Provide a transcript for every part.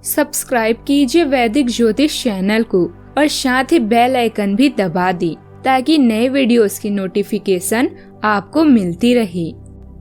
Subscribe कीजिए वैदिक ज्योतिष चैनल को और साथ ही बेल आइकन भी दबा दी ताकि नए वीडियोस की नोटिफिकेशन आपको मिलती रहे।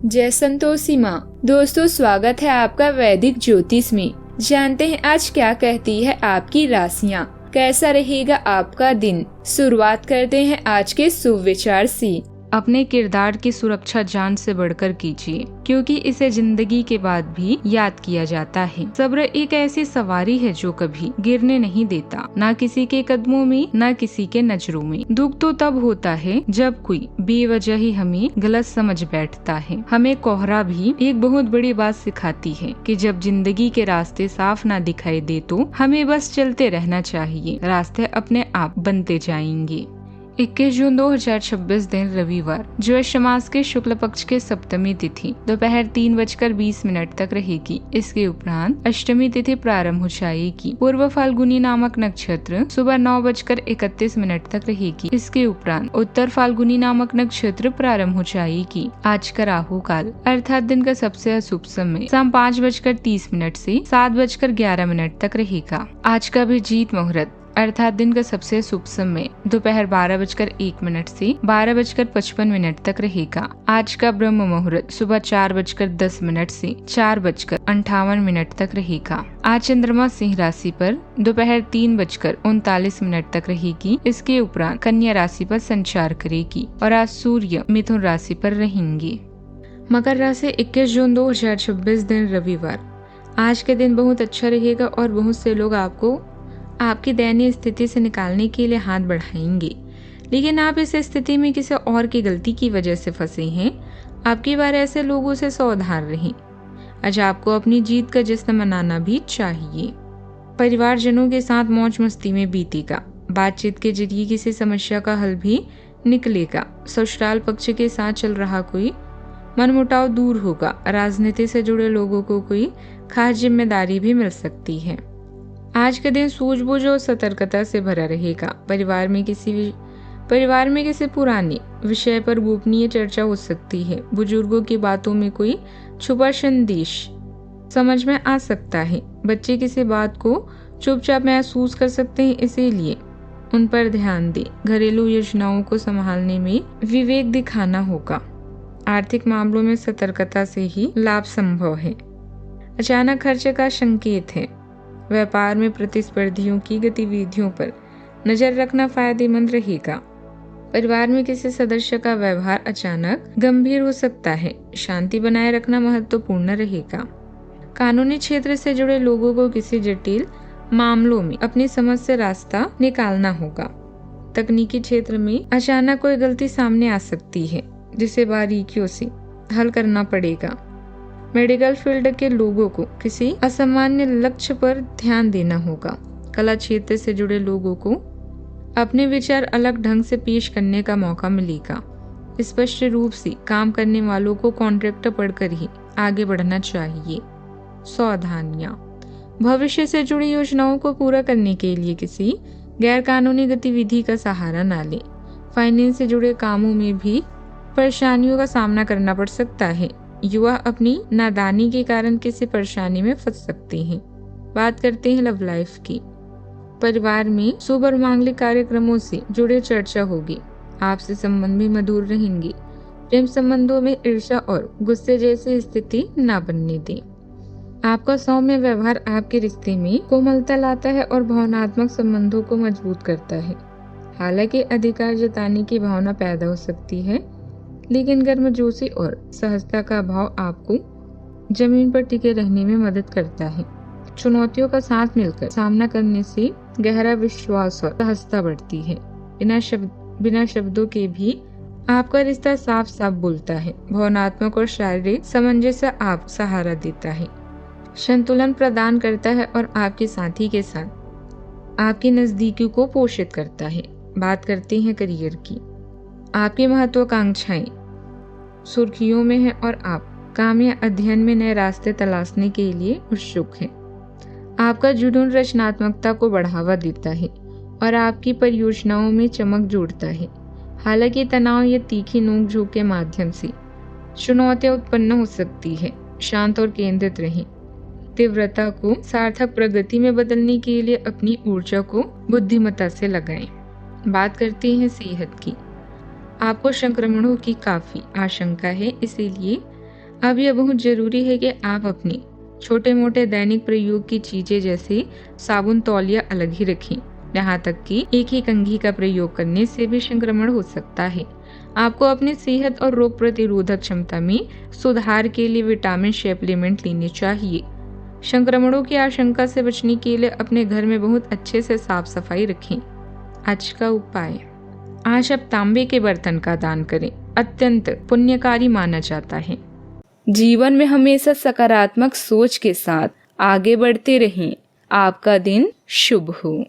जय संतोषी माँ। दोस्तों, स्वागत है आपका वैदिक ज्योतिष में। जानते हैं आज क्या कहती है आपकी राशियाँ, कैसा रहेगा आपका दिन। शुरुआत करते हैं आज के शुभ विचार से। अपने किरदार की सुरक्षा जान से बढ़कर कीजिए, क्योंकि इसे जिंदगी के बाद भी याद किया जाता है। सब्र एक ऐसी सवारी है जो कभी गिरने नहीं देता, ना किसी के कदमों में ना किसी के नजरों में। दुख तो तब होता है जब कोई बेवजह ही हमें गलत समझ बैठता है। हमें कोहरा भी एक बहुत बड़ी बात सिखाती है कि जब जिंदगी के रास्ते साफ ना दिखाई दे तो हमें बस चलते रहना चाहिए, रास्ते अपने आप बनते जाएंगे। 21 जून 2026 दिन रविवार, ज्येष्ठ मास के शुक्ल पक्ष के सप्तमी तिथि दोपहर 3:20 तक रहेगी। इसके उपरांत अष्टमी तिथि प्रारंभ हो जाएगी। पूर्व फाल्गुनी नामक नक्षत्र सुबह 9:31 तक रहेगी। इसके उपरांत उत्तर फाल्गुनी नामक नक्षत्र प्रारंभ हो जाएगी। आज का राहु काल अर्थात दिन का सबसे अशुभ समय शाम 5:30 से 7:11 तक रहेगा। आज का अभिजीत मुहूर्त अर्थात दिन का सबसे शुभ समय दोपहर 12:01 से 12:55 तक रहेगा। आज का ब्रह्म मुहूर्त सुबह 4:10 से 4:58 तक रहेगा। आज चंद्रमा सिंह राशि पर दोपहर 3:39 तक रहेगी। इसके उपरांत कन्या राशि पर संचार करेगी और आज सूर्य मिथुन राशि पर रहेंगे। मकर राशि 21 जून 2026 दिन रविवार, आज के दिन बहुत अच्छा रहेगा और बहुत से लोग आपको आपकी दयनीय स्थिति से निकालने के लिए हाथ बढ़ाएंगे, लेकिन आप इस स्थिति में किसी और की गलती की वजह से फंसे हैं। आपकी बार ऐसे लोगों से सावधान रहें। आज आपको अपनी जीत का जश्न मनाना भी चाहिए। परिवारजनों के साथ मौज मस्ती में बीतेगा। बातचीत के जरिए किसी समस्या का हल भी निकलेगा। ससुराल पक्ष के साथ चल रहा कोई मनमुटाव दूर होगा। राजनीति से जुड़े लोगों को कोई खास जिम्मेदारी भी मिल सकती है। आज का दिन सूझबूझ और सतर्कता से भरा रहेगा। परिवार में किसी पुराने विषय पर गोपनीय चर्चा हो सकती है। बुजुर्गों की बातों में कोई छुपा संदेश समझ में आ सकता है। बच्चे किसी बात को चुपचाप महसूस कर सकते हैं, इसीलिए उन पर ध्यान दें। घरेलू योजनाओं को संभालने में विवेक दिखाना होगा। आर्थिक मामलों में सतर्कता से ही लाभ संभव है। अचानक खर्चे का संकेत है। व्यापार में प्रतिस्पर्धियों की गतिविधियों पर नजर रखना फायदेमंद रहेगा। परिवार में किसी सदस्य का व्यवहार अचानक गंभीर हो सकता है। शांति बनाए रखना महत्वपूर्ण रहेगा। कानूनी क्षेत्र से जुड़े लोगों को किसी जटिल मामलों में अपनी समझ से रास्ता निकालना होगा। तकनीकी क्षेत्र में अचानक कोई गलती सामने आ सकती है, जिसे बारीकियों से हल करना पड़ेगा। मेडिकल फील्ड के लोगों को किसी असामान्य लक्ष्य पर ध्यान देना होगा। कला क्षेत्र से जुड़े लोगों को अपने विचार अलग ढंग से पेश करने का मौका मिलेगा। स्पष्ट रूप से काम करने वालों को कॉन्ट्रैक्ट पढ़कर ही आगे बढ़ना चाहिए। सावधानियां, भविष्य से जुड़ी योजनाओं को पूरा करने के लिए किसी गैर कानूनी गतिविधि का सहारा न लें। फाइनेंस से जुड़े कामों में भी परेशानियों का सामना करना पड़ सकता है। युवा अपनी नादानी के कारण किसी परेशानी में फंस सकते हैं। बात करते हैं लव लाइफ की। परिवार में शुभ और मांगलिक कार्यक्रमों से जुड़े चर्चा होगी। आपसी संबंध भी मधुर रहेंगे। प्रेम संबंधों में ईर्ष्या और गुस्से जैसी स्थिति न बनने दें। आपका सौम्य व्यवहार आपके रिश्ते में कोमलता लाता है और भावनात्मक संबंधों को मजबूत करता है। हालांकि अधिकार जताने की भावना पैदा हो सकती है, लेकिन गर्मजोशी और सहजता का भाव आपको जमीन पर टिके रहने में मदद करता है। चुनौतियों का साथ मिलकर सामना करने से गहरा विश्वास और सहजता बढ़ती है। बिना शब्दों के भी आपका रिश्ता साफ साफ बोलता है। भावनात्मक और शारीरिक सामंजस्य आप सहारा देता है, संतुलन प्रदान करता है और आपके साथी के साथ आपकी नजदीकी को पोषित करता है। बात करते हैं करियर की। आपकी महत्वाकांक्षाएं सुर्खियों में है और आप काम या अध्ययन में नए रास्ते तलाशने के लिए उत्सुक हैं। आपका जुनून रचनात्मकता को बढ़ावा देता है और आपकी परियोजनाओं में चमक जोड़ता है। हालांकि तनाव या तीखी नोक-झोंक के माध्यम से चुनौतियां उत्पन्न हो सकती है। शांत और केंद्रित रहें। तीव्रता को सार्थक प्रगति में बदलने के लिए अपनी ऊर्जा को बुद्धिमत्ता से लगाएं। बात करते हैं सेहत की। आपको संक्रमणों की काफी आशंका है, इसीलिए अब यह बहुत जरूरी है कि आप अपनी छोटे मोटे दैनिक प्रयोग की चीजें जैसे साबुन तौलिया अलग ही रखें। यहाँ तक कि एक ही कंघी का प्रयोग करने से भी संक्रमण हो सकता है। आपको अपनी सेहत और रोग प्रतिरोधक क्षमता में सुधार के लिए विटामिन सप्लीमेंट लेने चाहिए। संक्रमणों की आशंका से बचने के लिए अपने घर में बहुत अच्छे से साफ सफाई रखें। आज का उपाय, आज आप तांबे के बर्तन का दान करें, अत्यंत पुण्यकारी माना जाता है। जीवन में हमेशा सकारात्मक सोच के साथ आगे बढ़ते रहें। आपका दिन शुभ हो।